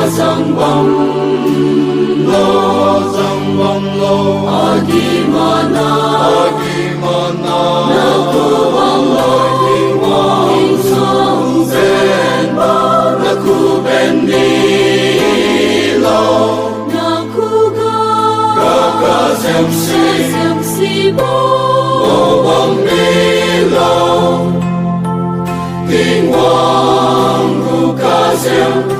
sang bom lo agimana naku bom lo king song zen naku ben ni lo naku ga sem si bo bom ni lo king wang ku ka sem